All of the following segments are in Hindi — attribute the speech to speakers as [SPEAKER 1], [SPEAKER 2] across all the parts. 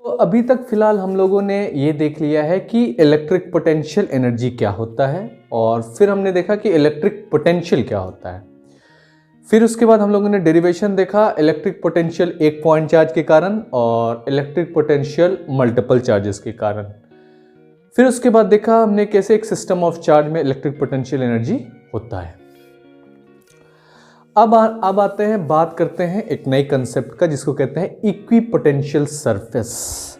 [SPEAKER 1] तो अभी तक फिलहाल हम लोगों ने ये देख लिया है कि इलेक्ट्रिक पोटेंशियल एनर्जी क्या होता है, और फिर हमने देखा कि इलेक्ट्रिक पोटेंशियल क्या होता है। फिर उसके बाद हम लोगों ने डेरिवेशन देखा, इलेक्ट्रिक पोटेंशियल एक पॉइंट चार्ज के कारण और इलेक्ट्रिक पोटेंशियल मल्टीपल चार्जेस के कारण। फिर उसके बाद देखा हमने कैसे एक सिस्टम ऑफ चार्ज में इलेक्ट्रिक पोटेंशियल एनर्जी होता है। अब आते हैं, बात करते हैं एक नई कंसेप्ट का जिसको कहते हैं इक्विपोटेंशियल सरफेस।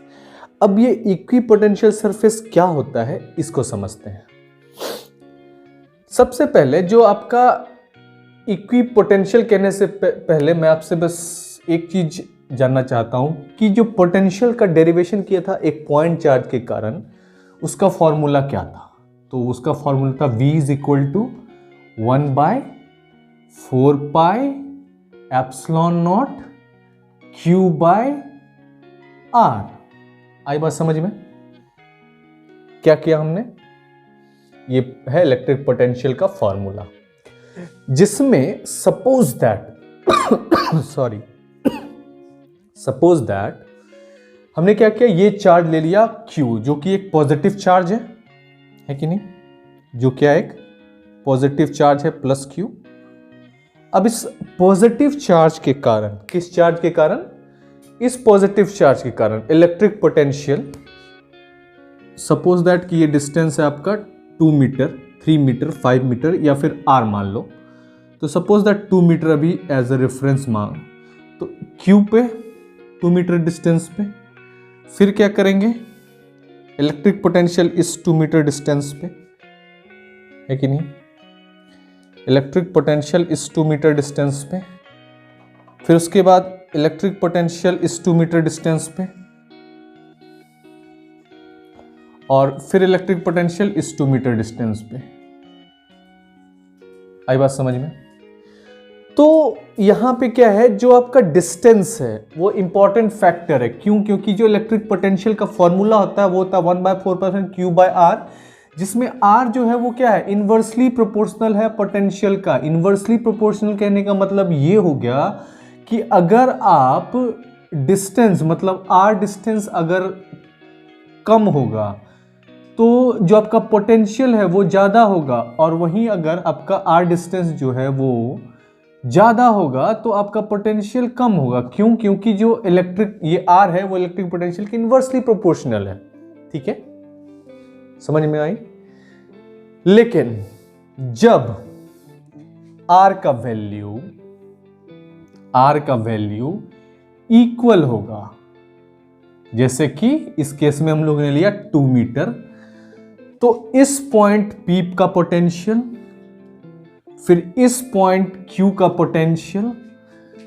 [SPEAKER 1] अब ये इक्विपोटेंशियल सरफेस क्या होता है इसको समझते हैं। सबसे पहले जो आपका इक्विपोटेंशियल कहने से पहले मैं आपसे बस एक चीज जानना चाहता हूं कि जो पोटेंशियल का डेरिवेशन किया था एक पॉइंट चार्ज के कारण, उसका फॉर्मूला क्या था। तो उसका फॉर्मूला था V is equal to 1/4 pi epsilon naught Q by R। आई बात समझ में? क्या किया हमने? ये है इलेक्ट्रिक पोटेंशियल का फॉर्मूला, जिसमें सपोज दैट हमने क्या किया, ये चार्ज ले लिया Q जो कि एक पॉजिटिव चार्ज है कि नहीं, जो क्या एक पॉजिटिव चार्ज है प्लस Q। अब इस पॉजिटिव चार्ज के कारण, किस चार्ज के कारण? इस पॉजिटिव चार्ज के कारण इलेक्ट्रिक पोटेंशियल, सपोज दैट कि ये डिस्टेंस है आपका 2 मीटर, 3 मीटर, 5 मीटर या फिर R मान लो। तो सपोज दैट 2 मीटर अभी एज अ रेफरेंस मान, तो Q पे 2 मीटर डिस्टेंस पे फिर क्या करेंगे, इलेक्ट्रिक पोटेंशियल इस 2 मीटर डिस्टेंस पे है कि नहीं, इलेक्ट्रिक पोटेंशियल इस 2 मीटर डिस्टेंस पे, फिर उसके बाद इलेक्ट्रिक पोटेंशियल इस 2 मीटर डिस्टेंस पे, और फिर इलेक्ट्रिक पोटेंशियल इस 2 मीटर डिस्टेंस पे। आई बात समझ में? तो यहां पे क्या है, जो आपका डिस्टेंस है वो इंपॉर्टेंट फैक्टर है। क्यों? क्योंकि जो इलेक्ट्रिक पोटेंशियल का फॉर्मूला होता है वो होता है 1/4 Q बाय R, जिसमें R जो है वो क्या है, इनवर्सली प्रोपोर्शनल है पोटेंशियल का। इनवर्सली प्रोपोर्शनल कहने का मतलब ये हो गया कि अगर आप डिस्टेंस, मतलब R डिस्टेंस अगर कम होगा तो जो आपका पोटेंशियल है वो ज़्यादा होगा, और वहीं अगर आपका R डिस्टेंस जो है वो ज़्यादा होगा तो आपका पोटेंशियल कम होगा। क्यों? क्योंकि जो इलेक्ट्रिक ये R है वो इलेक्ट्रिक पोटेंशियल के इनवर्सली प्रोपोर्शनल है। ठीक है, समझ में आई? लेकिन जब R का वैल्यू इक्वल होगा, जैसे कि इस केस में हम लोगों ने लिया 2 मीटर, तो इस पॉइंट P का पोटेंशियल, फिर इस पॉइंट Q का पोटेंशियल,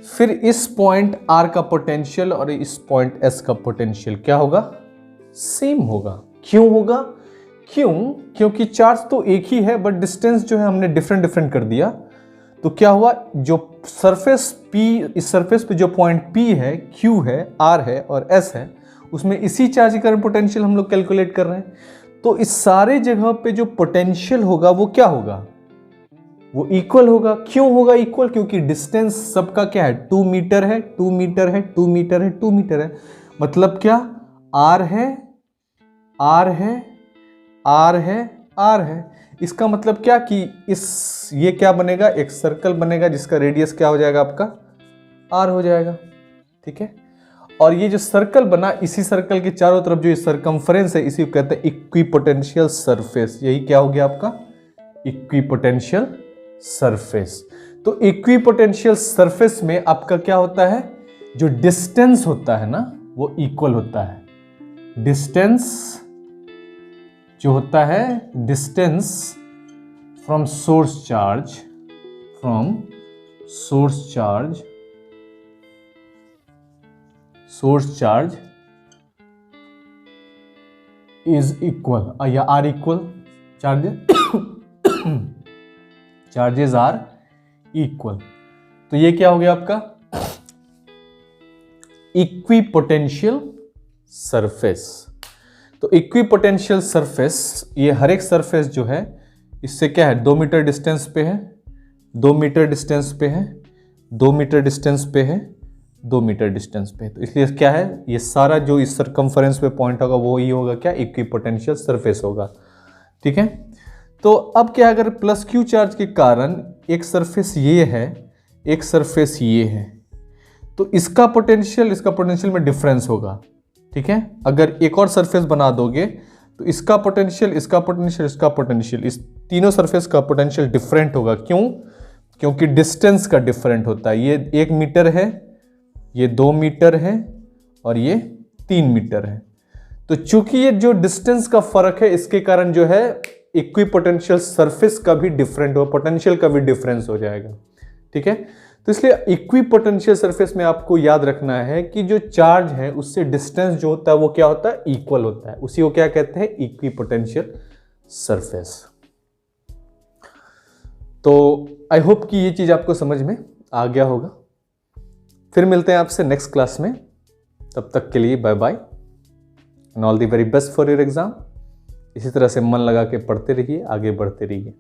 [SPEAKER 1] फिर इस पॉइंट R का पोटेंशियल और इस पॉइंट S का पोटेंशियल क्या होगा? सेम होगा। क्यों होगा? क्योंकि चार्ज तो एक ही है बट डिस्टेंस जो है हमने डिफरेंट कर दिया। तो क्या हुआ, जो सरफेस P, इस सरफेस पे जो पॉइंट P है, Q है, R है और S है, उसमें इसी चार्ज के कारण पोटेंशियल हम लोग कैलकुलेट कर रहे हैं। तो इस सारे जगह पे जो पोटेंशियल होगा वो क्या होगा? वो इक्वल होगा। क्यों होगा इक्वल? क्योंकि डिस्टेंस सबका क्या है, 2 मीटर है, 2 मीटर है, 2 मीटर है, 2 मीटर है। मतलब क्या, R है, R है, R है, R है। इसका मतलब क्या कि ये क्या बनेगा, एक सर्कल बनेगा जिसका रेडियस क्या हो जाएगा आपका, R हो जाएगा। ठीक है, और ये जो सर्कल बना, इसी सर्कल के चारों तरफ जो ये सरकमफ्रेंस है, इसी को कहते हैं इक्विपोटेंशियल सरफेस। यही क्या हो गया आपका, इक्विपोटेंशियल सरफेस। तो इक्विपोटेंशियल सरफेस में आपका क्या होता है, जो डिस्टेंस होता है ना वो इक्वल होता है। डिस्टेंस जो होता है, distance from source charge is equal, या are equal, charges are equal. तो ये क्या हो गया आपका इक्विपोटेंशियल सरफेस। तो इक्विपोटेंशियल सरफेस, ये हर एक सरफेस जो है इससे क्या है, 2 मीटर डिस्टेंस पे है, 2 मीटर डिस्टेंस पे है, 2 मीटर डिस्टेंस पे है, 2 मीटर डिस्टेंस पे। तो इसलिए क्या है, ये सारा जो इस सरकमफरेंस पे पॉइंट होगा वो ही होगा क्या, इक्विपोटेंशियल सरफेस होगा। ठीक है, तो अब क्या, अगर प्लस क्यू चार्ज के कारण एक सरफेस ये है, एक सरफेस ये है, तो इसका पोटेंशियल में डिफरेंस होगा। ठीक है, अगर एक और सरफेस बना दोगे तो इसका पोटेंशियल, इसका पोटेंशियल, इसका पोटेंशियल, इस तीनों सरफेस का पोटेंशियल डिफरेंट होगा। क्यों? क्योंकि डिस्टेंस का डिफरेंट होता है। ये 1 मीटर है, ये 2 मीटर है और ये 3 मीटर है। तो चूंकि ये जो डिस्टेंस का फर्क है, इसके कारण जो है इक्विपोटेंशियल सरफेस का भी डिफरेंट हो, पोटेंशियल का भी डिफरेंस हो जाएगा। ठीक है, तो इसलिए इक्विपोटेंशियल सरफेस में आपको याद रखना है कि जो चार्ज है उससे डिस्टेंस जो होता है वो क्या होता है, इक्वल होता है। उसी को क्या कहते हैं, इक्विपोटेंशियल सरफेस। तो आई होप कि ये चीज आपको समझ में आ गया होगा। फिर मिलते हैं आपसे नेक्स्ट क्लास में, तब तक के लिए bye bye and all the very best for your exam. इसी तरह से मन लगा के पढ़ते रहिए, आगे बढ़ते रहिए।